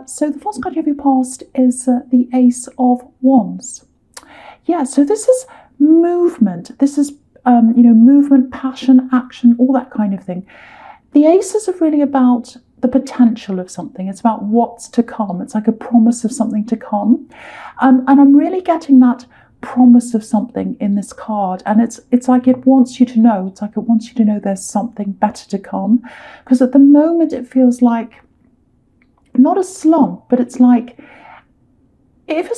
So the first card you have your past is the Ace of Wands. Yeah, so this is movement. This is, movement, passion, action, all that kind of thing. The aces are really about the potential of something. It's about what's to come. It's like a promise of something to come. And I'm really getting that promise of something in this card. And it's like it wants you to know. It's like it wants you to know there's something better to come. Because at the moment it feels like not a slump, but it feels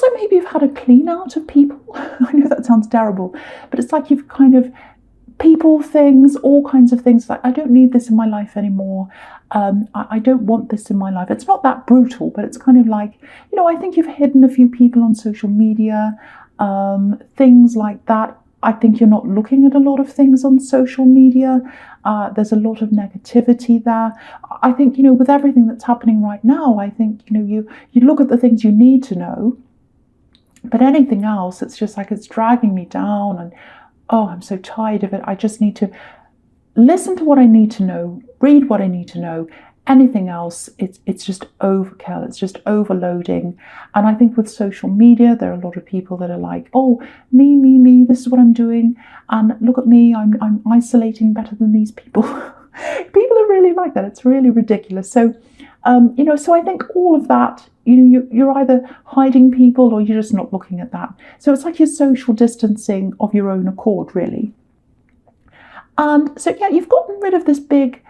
like maybe you've had a clean out of people. I know that sounds terrible, but it's like you've kind of people, things, all kinds of things. Like, I don't need this in my life anymore. I don't want this in my life. It's not that brutal, but it's kind of like, I think you've hidden a few people on social media, things like that. I think you're not looking at a lot of things on social media. There's a lot of negativity there. I think, with everything that's happening right now, I think, you look at the things you need to know, but anything else, it's just like it's dragging me down and, oh, I'm so tired of it. I just need to listen to what I need to know, read what I need to know. Anything else, it's just overkill. It's just overloading. And I think with social media, there are a lot of people that are like, oh, me, this is what I'm doing. And look at me, I'm isolating better than these people. People are really like that. It's really ridiculous. So, so I think all of that, you're either hiding people or you're just not looking at that. So it's like you're social distancing of your own accord, really. And so, yeah, you've gotten rid of this big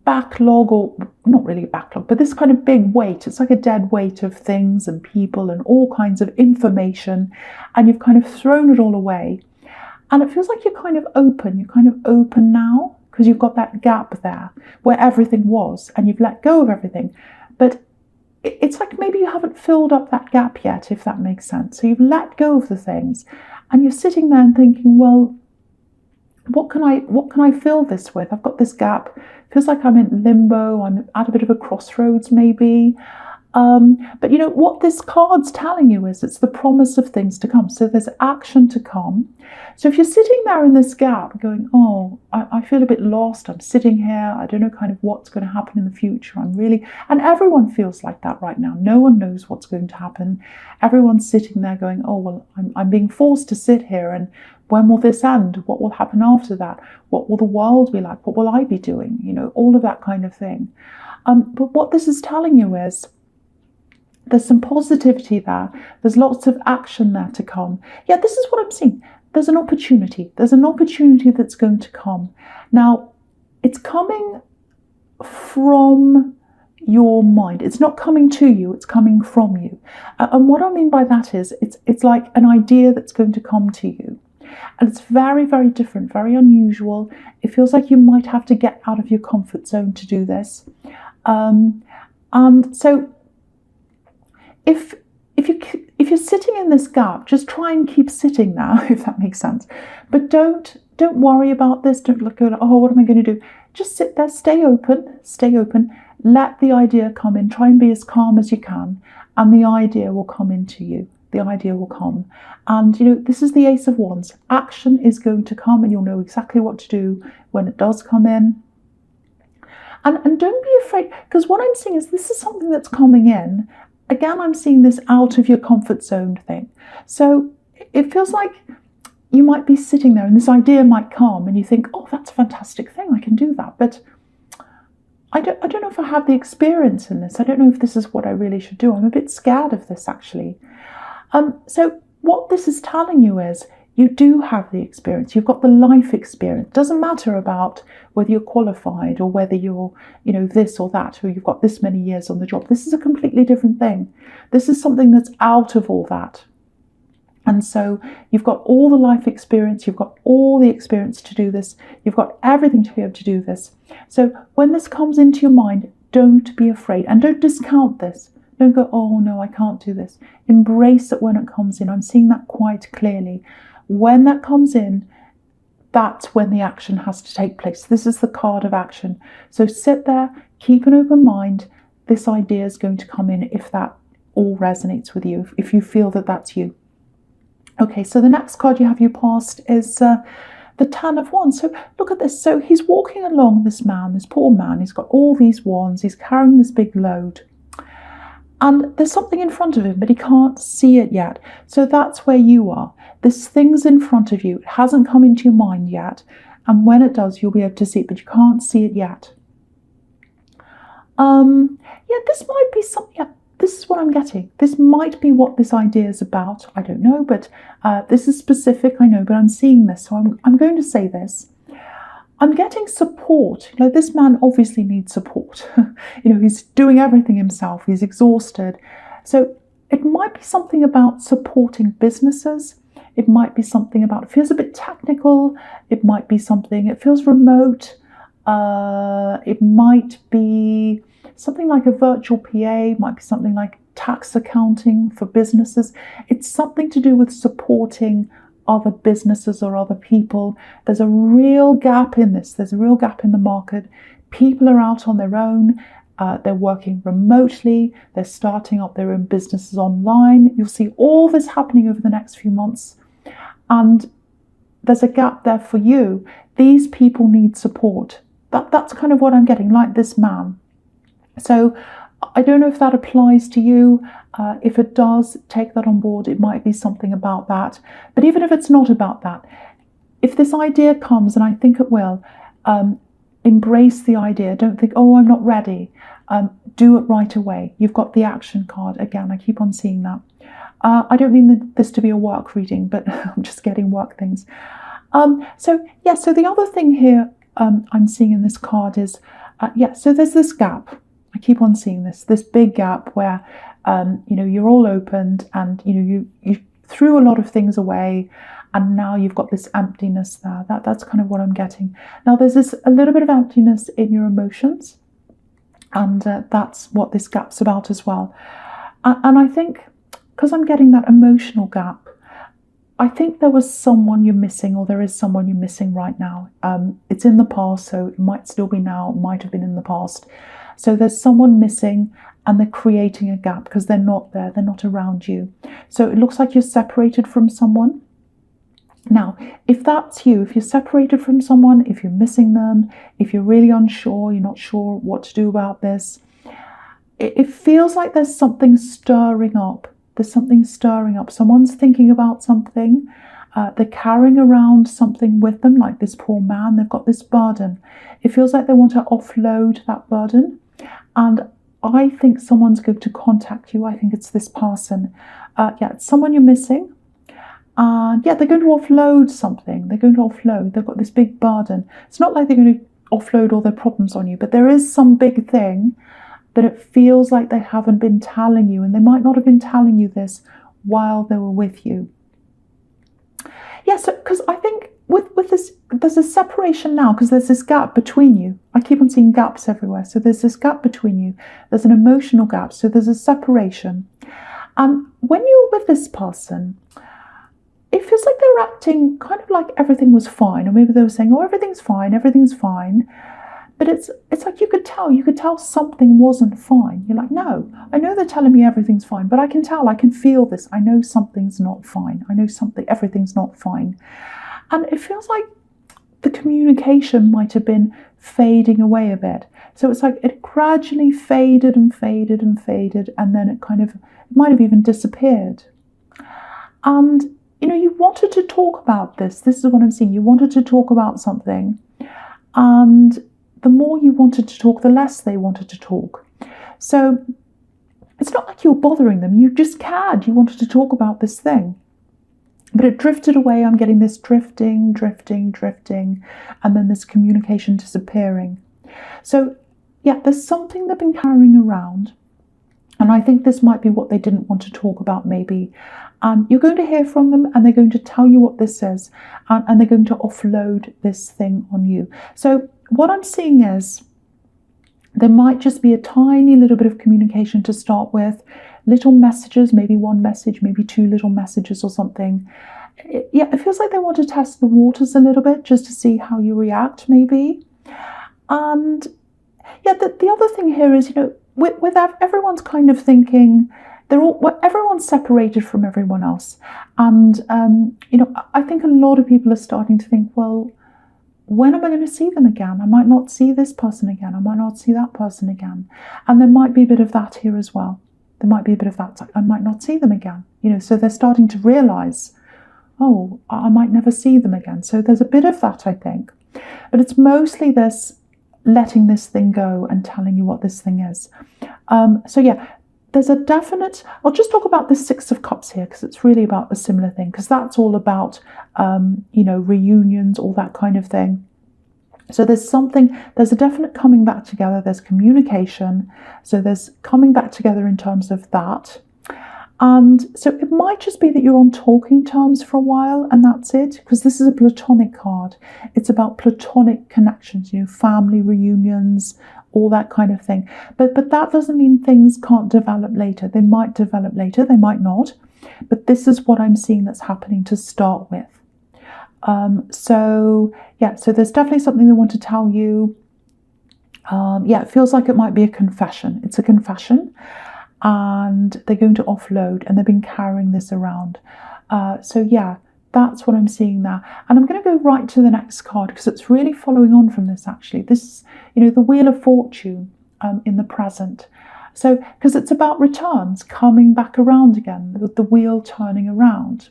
backlog, or not really a backlog, but this kind of big weight. It's like a dead weight of things and people and all kinds of information, and you've kind of thrown it all away. And it feels like you're kind of open. You're kind of open now because you've got that gap there where everything was and you've let go of everything. But it's like maybe you haven't filled up that gap yet, if that makes sense. So you've let go of the things and you're sitting there and thinking, well, what can I fill this with? I've got this gap. Feels like I'm in limbo. I'm at a bit of a crossroads, maybe. But what this card's telling you is it's the promise of things to come. So there's action to come. So if you're sitting there in this gap going, oh, I feel a bit lost. I'm sitting here. I don't know kind of what's going to happen in the future. And everyone feels like that right now. No one knows what's going to happen. Everyone's sitting there going, oh, well, I'm being forced to sit here. And when will this end? What will happen after that? What will the world be like? What will I be doing? All of that kind of thing. But what this is telling you is there's some positivity there. There's lots of action there to come. Yeah, this is what I'm seeing. There's an opportunity. There's an opportunity that's going to come. Now, it's coming from your mind. It's not coming to you. It's coming from you. And what I mean by that is it's like an idea that's going to come to you. And it's very, very different, very unusual. It feels like you might have to get out of your comfort zone to do this. And so if you're sitting in this gap, just try and keep sitting there, if that makes sense. But don't worry about this. Don't look at, oh, what am I going to do? Just sit there, stay open, let the idea come in, try and be as calm as you can, and the idea will come into you. The idea will come. And, this is the Ace of Wands. Action is going to come and you'll know exactly what to do when it does come in. And don't be afraid, because what I'm seeing is this is something that's coming in. Again, I'm seeing this out of your comfort zone thing. So it feels like you might be sitting there and this idea might come and you think, oh, that's a fantastic thing. I can do that. But I don't know if I have the experience in this. I don't know if this is what I really should do. I'm a bit scared of this, actually. So what this is telling you is you do have the experience. You've got the life experience. It doesn't matter about whether you're qualified or whether you're, this or that, or you've got this many years on the job. This is a completely different thing. This is something that's out of all that. And so you've got all the life experience. You've got all the experience to do this. You've got everything to be able to do this. So when this comes into your mind, don't be afraid and don't discount this. Don't go, oh no, I can't do this. Embrace it when it comes in. I'm seeing that quite clearly. When that comes in, that's when the action has to take place. This is the card of action. So sit there, keep an open mind. This idea is going to come in if that all resonates with you, if you feel that that's you. Okay, so the next card you have your past is the Ten of Wands. So look at this. So he's walking along, this man, this poor man. He's got all these wands. He's carrying this big load. And there's something in front of him, but he can't see it yet. So that's where you are. This thing's in front of you. It hasn't come into your mind yet. And when it does, you'll be able to see it, but you can't see it yet. Yeah, this might be something. Yeah, this is what I'm getting. This might be what this idea is about. I don't know, but this is specific, I know, but I'm seeing this. So I'm going to say this. I'm getting support. This man obviously needs support. He's doing everything himself. He's exhausted. So it might be something about supporting businesses. It might be something about, it feels a bit technical. It might be something, it feels remote. It might be something like a virtual PA, might be something like tax accounting for businesses. It's something to do with supporting other businesses or other people. There's a real gap in this. There's a real gap in the market. People are out on their own. They're working remotely. They're starting up their own businesses online. You'll see all this happening over the next few months. And there's a gap there for you. These people need support. That's kind of what I'm getting, like this man. So I don't know if that applies to you. If it does, take that on board. It might be something about that. But even if it's not about that, if this idea comes, and I think it will, embrace the idea. Don't think, oh, I'm not ready. Do it right away. You've got the action card. Again, I keep on seeing that. I don't mean this to be a work reading, but I'm just getting work things. So the other thing here I'm seeing in this card is, so there's this gap. I keep on seeing this big gap where, you're all opened and, you threw a lot of things away and now you've got this emptiness there. That's kind of what I'm getting. Now there's a little bit of emptiness in your emotions, and that's what this gap's about as well. And I think, because I'm getting that emotional gap, I think there was someone you're missing, or there is someone you're missing right now. It's in the past, so it might still be now, it might have been in the past. So there's someone missing and they're creating a gap because they're not there, they're not around you. So it looks like you're separated from someone. Now, if that's you, if you're separated from someone, if you're missing them, if you're really unsure, you're not sure what to do about this, it feels like there's something stirring up. There's something stirring up. Someone's thinking about something. They're carrying around something with them, like this poor man. They've got this burden. It feels like they want to offload that burden. And I think someone's going to contact you. I think it's this person. It's someone you're missing. And they're going to offload something. They're going to offload. They've got this big burden. It's not like they're going to offload all their problems on you, but there is some big thing that it feels like they haven't been telling you, and they might not have been telling you this while they were with you. So because I think with this, there's a separation now because there's this gap between you. I keep on seeing gaps everywhere. So there's this gap between you. There's an emotional gap. So there's a separation. And when you're with this person, it feels like they're acting kind of like everything was fine. Or maybe they were saying, oh, everything's fine. But it's like you could tell something wasn't fine. You're like, no, I know they're telling me everything's fine, but I can feel this. I know something's not fine. Everything's not fine. And it feels like the communication might have been fading away a bit. So it's like it gradually faded and faded and faded, and then it might have even disappeared. And, you wanted to talk about this. This is what I'm seeing. You wanted to talk about something, and the more you wanted to talk, the less they wanted to talk. So it's not like you were bothering them. You just cared. You wanted to talk about this thing. But it drifted away. I'm getting this drifting, and then this communication disappearing. So, there's something they've been carrying around. And I think this might be what they didn't want to talk about, maybe. And you're going to hear from them, and they're going to tell you what this is. And they're going to offload this thing on you. So what I'm seeing is there might just be a tiny little bit of communication to start with. Little messages, maybe one message, maybe two little messages or something. It feels like they want to test the waters a little bit just to see how you react, maybe. And the other thing here is, with everyone's kind of thinking, everyone's separated from everyone else. And, I think a lot of people are starting to think, well, when am I going to see them again? I might not see this person again. I might not see that person again. And there might be a bit of that here as well. There might be a bit of that. It's like, I might not see them again. So they're starting to realize, oh, I might never see them again. So there's a bit of that, I think. But it's mostly this letting this thing go and telling you what this thing is. So yeah, there's a definite, I'll just talk about the Six of Cups here because it's really about a similar thing, because that's all about, reunions, all that kind of thing. So there's a definite coming back together. There's communication. So there's coming back together in terms of that. And so it might just be that you're on talking terms for a while and that's it, because this is a platonic card. It's about platonic connections, family reunions, all that kind of thing. But that doesn't mean things can't develop later. They might develop later, they might not. But this is what I'm seeing that's happening to start with. So there's definitely something they want to tell you. It feels like it might be a confession. It's a confession. And they're going to offload, and they've been carrying this around. That's what I'm seeing there. And I'm going to go right to the next card because it's really following on from this, actually. This is, the Wheel of Fortune in the present. So, because it's about returns coming back around again, with the wheel turning around.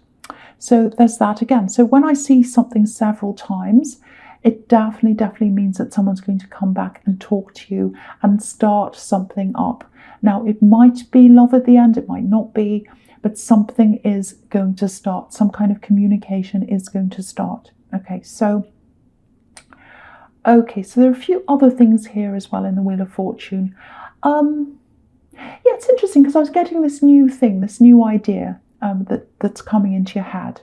So there's that again. So when I see something several times, it definitely means that someone's going to come back and talk to you and start something up. Now, it might be love at the end, it might not be, but something is going to start. Some kind of communication is going to start. Okay, so there are a few other things here as well in the Wheel of Fortune. It's interesting because I was getting this new thing, this new idea that's coming into your head.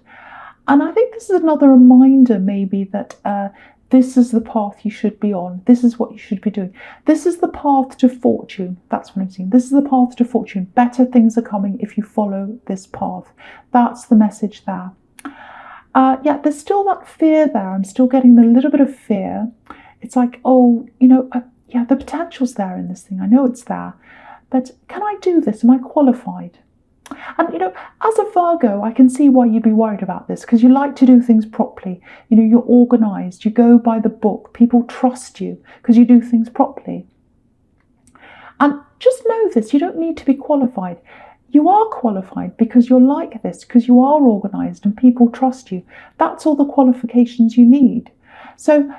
And I think this is another reminder maybe that this is the path you should be on. This is what you should be doing. This is the path to fortune. That's what I'm seeing. This is the path to fortune. Better things are coming if you follow this path. That's the message there. There's still that fear there. I'm still getting a little bit of fear. It's like, the potential's there in this thing. I know it's there. But can I do this? Am I qualified? And, as a Virgo, I can see why you'd be worried about this, because you like to do things properly. You're organised, you go by the book, people trust you because you do things properly. And just know this, you don't need to be qualified. You are qualified because you're like this, because you are organised and people trust you. That's all the qualifications you need. So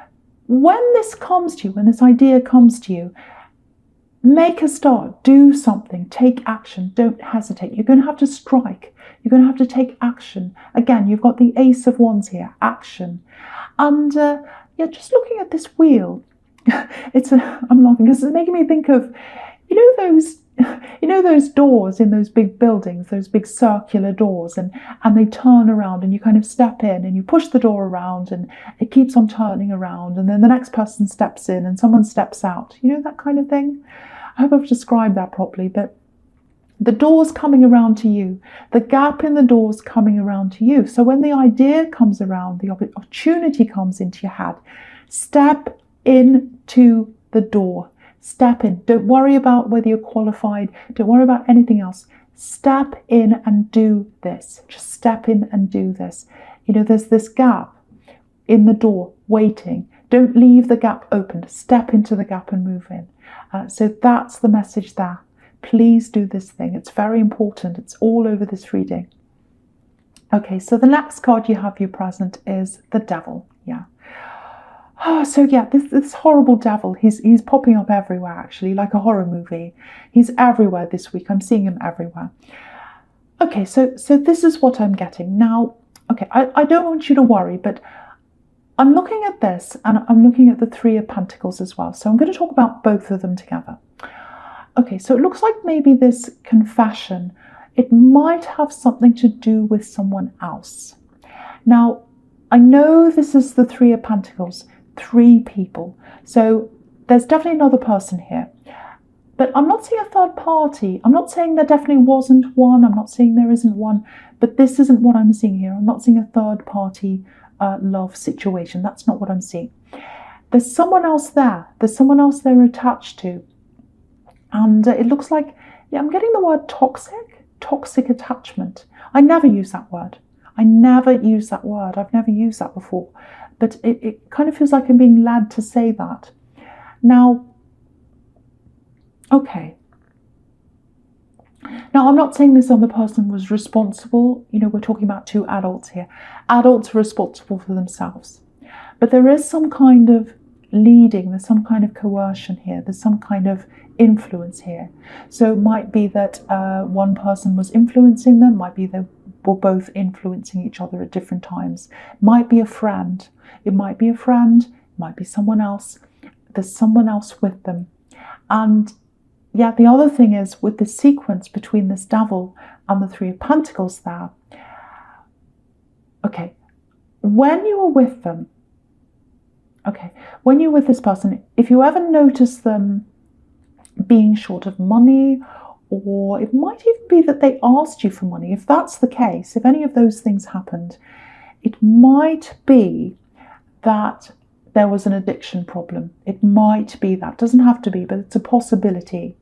when this comes to you, when this idea comes to you, make a start, do something, take action, don't hesitate. You're going to have to strike. You're going to have to take action. Again, you've got the Ace of Wands here, action. And just looking at this wheel, I'm laughing because it's making me think of, those doors in those big buildings, those big circular doors, and they turn around and you kind of step in and you push the door around and it keeps on turning around and then the next person steps in and someone steps out. That kind of thing? I hope I've described that properly, but the door's coming around to you. The gap in the door's coming around to you. So when the idea comes around, the opportunity comes into your head, step into the door. Step in. Don't worry about whether you're qualified. Don't worry about anything else. Step in and do this. Just step in and do this. There's this gap in the door waiting. Don't leave the gap open. Step into the gap and move in. So that's the message there. Please do this thing. It's very important. It's all over this reading. Okay, so the next card you have you present is the Devil. Yeah. This horrible devil, he's popping up everywhere, actually, like a horror movie. He's everywhere this week. I'm seeing him everywhere. Okay, so this is what I'm getting. Now, okay, I don't want you to worry, but I'm looking at this and I'm looking at the Three of Pentacles as well. So I'm going to talk about both of them together. Okay, so it looks like maybe this confession, it might have something to do with someone else. Now, I know this is the Three of Pentacles, 3 people. So there's definitely another person here. But I'm not seeing a third party. I'm not saying there definitely wasn't one. I'm not saying there isn't one. But this isn't what I'm seeing here. I'm not seeing a third party love situation. That's not what I'm seeing. There's someone else there. There's someone else they're attached to. And it looks like, I'm getting the word toxic attachment. I never use that word. I've never used that before. But it kind of feels like I'm being led to say that. Now, okay. Now, I'm not saying this other person was responsible. We're talking about two adults here. Adults are responsible for themselves. But there is some kind of leading, there's some kind of coercion here, there's some kind of influence here. So it might be that one person was influencing them, might be they were both influencing each other at different times. Might be a friend. It might be a friend, it might be someone else. There's someone else with them. And yeah, the other thing is with the sequence between this Devil and the Three of Pentacles there. Okay, when you are with them, when you're with this person, if you ever notice them being short of money, or it might even be that they asked you for money, if that's the case, if any of those things happened, it might be that there was an addiction problem. It might be that. It doesn't have to be, but it's a possibility.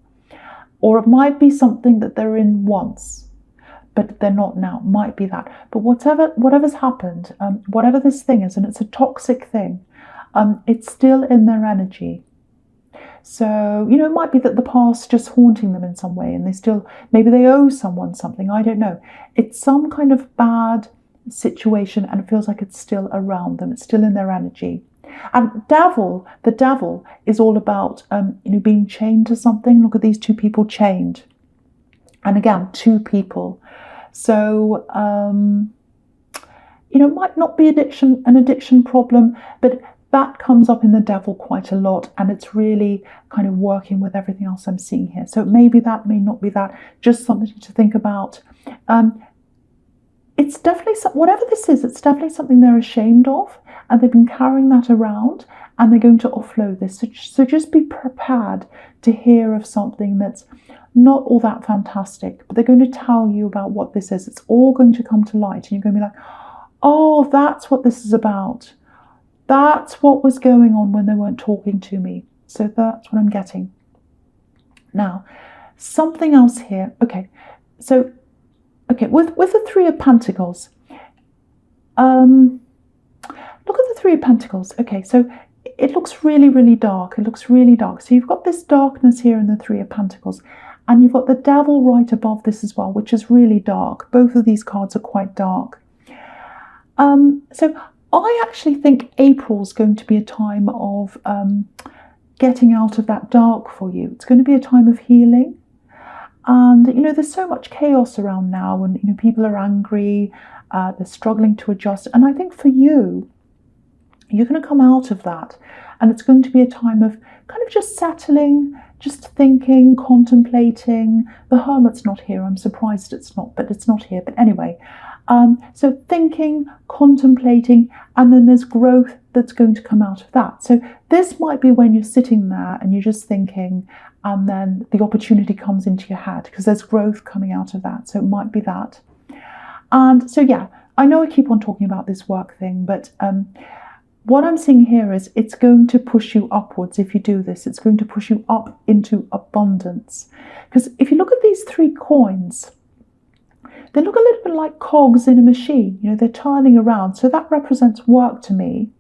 Or it might be something that they're in once, but they're not now. It might be that. But whatever's happened, whatever this thing is, and it's a toxic thing, it's still in their energy. So, it might be that the past's just haunting them in some way, and maybe they owe someone something, I don't know. It's some kind of bad situation, and it feels like it's still around them, it's still in their energy. And the Devil is all about, being chained to something. Look at these two people chained. And again, two people. So, it might not be an addiction problem, but that comes up in the Devil quite a lot, and it's really kind of working with everything else I'm seeing here. So maybe that, may not be that, just something to think about. It's definitely, whatever this is, it's definitely something they're ashamed of, and they've been carrying that around, and they're going to offload this. So just be prepared to hear of something that's not all that fantastic, but they're going to tell you about what this is. It's all going to come to light, and you're going to be like, oh, that's what this is about. That's what was going on when they weren't talking to me. So that's what I'm getting. Now, something else here. Okay, so, with the Three of Pentacles, look at the Three of Pentacles. Okay, so it looks really, really dark. It looks really dark. So you've got this darkness here in the Three of Pentacles, and you've got the Devil right above this as well, which is really dark. Both of these cards are quite dark. So I actually think April's going to be a time of getting out of that dark for you. It's going to be a time of healing. And, there's so much chaos around now, and, people are angry, they're struggling to adjust. And I think for you, you're going to come out of that. And it's going to be a time of kind of just settling, just thinking, contemplating. The Hermit's not here. I'm surprised it's not, but it's not here. But anyway, so thinking, contemplating, and then there's growth that's going to come out of that. So this might be when you're sitting there and you're just thinking, and then the opportunity comes into your head because there's growth coming out of that. So it might be that. And so, yeah, I know I keep on talking about this work thing, but what I'm seeing here is it's going to push you upwards if you do this. It's going to push you up into abundance. Because if you look at these three coins, they look a little bit like cogs in a machine. They're turning around. So that represents work to me.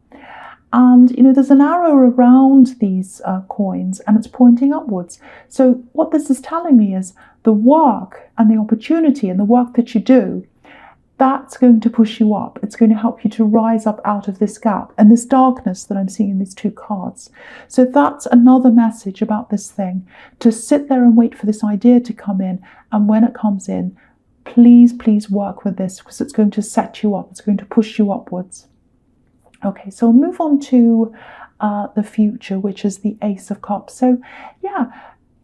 And, there's an arrow around these coins, and it's pointing upwards. So what this is telling me is the work and the opportunity and the work that you do, that's going to push you up. It's going to help you to rise up out of this gap and this darkness that I'm seeing in these two cards. So that's another message about this thing, to sit there and wait for this idea to come in. And when it comes in, please work with this, because it's going to set you up. It's going to push you upwards. Okay, so we'll move on to the future, which is the Ace of Cups. So yeah,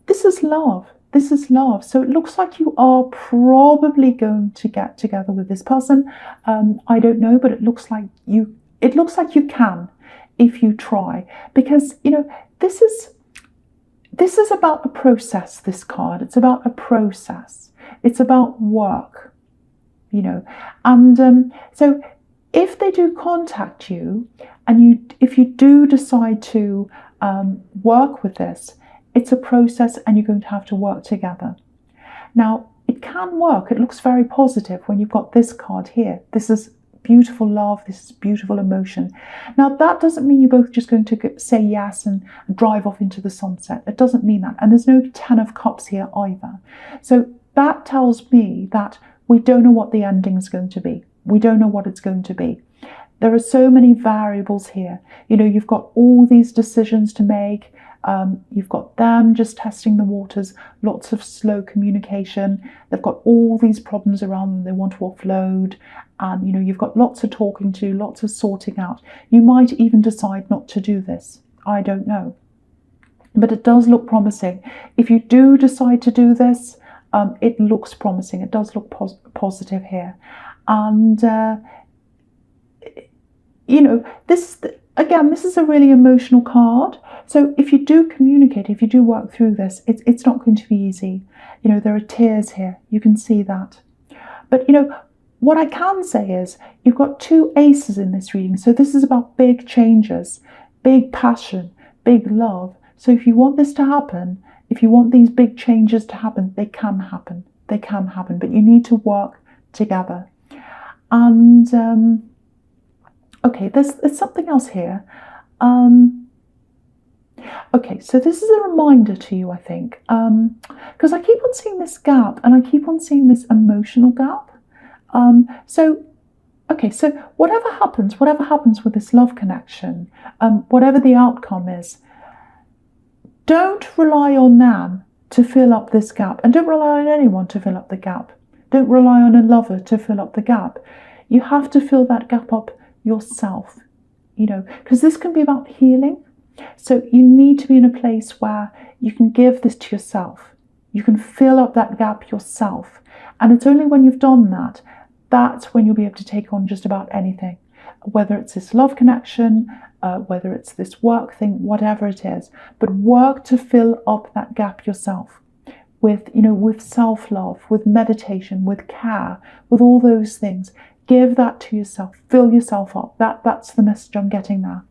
this is love. This is love. So it looks like you are probably going to get together with this person. I don't know, but it looks like you can if you try, because this is about a process, this card. It's about a process. It's about work, and so if they do contact you, and if you do decide to work with this, it's a process, and you're going to have to work together. Now, it can work. It looks very positive when you've got this card here. This is beautiful love. This is beautiful emotion. Now, that doesn't mean you're both just going to say yes and drive off into the sunset. It doesn't mean that. And there's no Ten of Cups here either. So that tells me that we don't know what the ending is going to be. We don't know what it's going to be. There are so many variables here. You've got all these decisions to make. You've got them just testing the waters, lots of slow communication. They've got all these problems around them they want to offload. And, you've got lots of talking to, lots of sorting out. You might even decide not to do this. I don't know. But it does look promising. If you do decide to do this, it looks promising. It does look positive here. And, this is a really emotional card. So if you do communicate, if you do work through this, it's not going to be easy. There are tears here. You can see that. But, what I can say is you've got 2 aces in this reading. So this is about big changes, big passion, big love. So if you want this to happen, if you want these big changes to happen, they can happen. They can happen, but you need to work together. And, okay, there's something else here. Okay, so this is a reminder to you, I think, because I keep on seeing this gap and I keep on seeing this emotional gap. So whatever happens with this love connection, whatever the outcome is, don't rely on them to fill up this gap, and don't rely on anyone to fill up the gap. Don't rely on a lover to fill up the gap. You have to fill that gap up yourself, because this can be about healing. So you need to be in a place where you can give this to yourself. You can fill up that gap yourself. And it's only when you've done that, that's when you'll be able to take on just about anything, whether it's this love connection, whether it's this work thing, whatever it is. But work to fill up that gap yourself with self-love, with meditation, with care, with all those things. Give that to yourself. Fill yourself up. That's the message I'm getting there.